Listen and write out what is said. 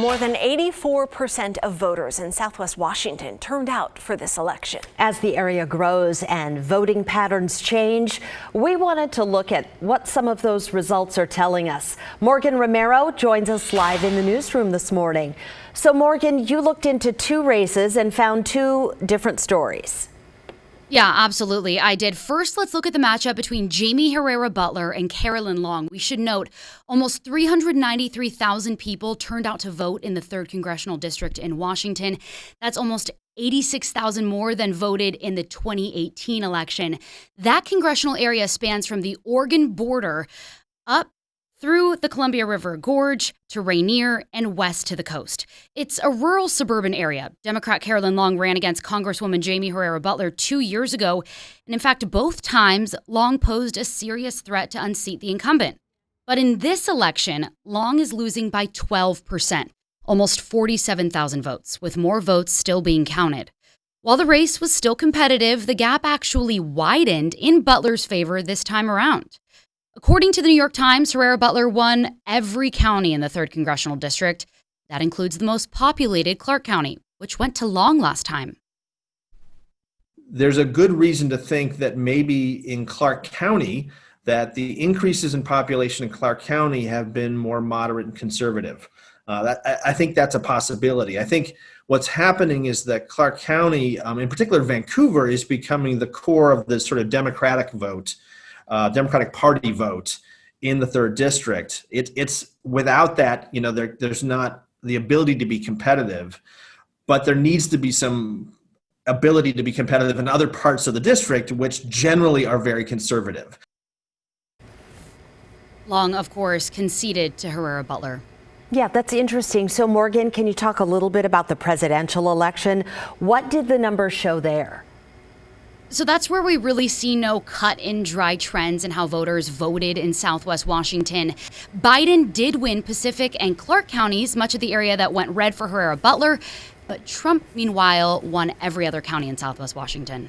More than 84% of voters in Southwest Washington turned out for this election. As the area grows and voting patterns change, we wanted to look at what some of those results are telling us. Morgan Romero joins us live in the newsroom this morning. So Morgan, you looked into two races and found two different stories. Yeah, absolutely. I did. First, let's look at the matchup between Jaime Herrera Beutler and Carolyn Long. We should note almost 393,000 people turned out to vote in the 3rd Congressional District in Washington. That's almost 86,000 more than voted in the 2018 election. That congressional area spans from the Oregon border up through the Columbia River Gorge to Rainier and west to the coast. It's a rural suburban area. Democrat Carolyn Long ran against Congresswoman Jaime Herrera Beutler 2 years ago. And in fact, both times, Long posed a serious threat to unseat the incumbent. But in this election, Long is losing by 12%, almost 47,000 votes, with more votes still being counted. While the race was still competitive, the gap actually widened in Beutler's favor this time around. According to the New York Times, Herrera Beutler won every county in the 3rd Congressional District. That includes the most populated Clark County, which went to Long last time. There's a good reason to think that maybe in Clark County, that the increases in population in Clark County have been more moderate and conservative. I think that's a possibility. I think what's happening is that Clark County, in particular Vancouver, is becoming the core of the sort of Democratic vote. Democratic Party vote in the 3rd district. It's without that, there's not the ability to be competitive, but there needs to be some ability to be competitive in other parts of the district, which generally are very conservative. Long, of course, conceded to Herrera Beutler. Yeah, that's interesting. So Morgan, can you talk a little bit about the presidential election? What did the numbers show there? So that's where we really see no cut and dry trends in how voters voted in Southwest Washington. Biden did win Pacific and Clark counties, much of the area that went red for Herrera Beutler, but Trump, meanwhile, won every other county in Southwest Washington.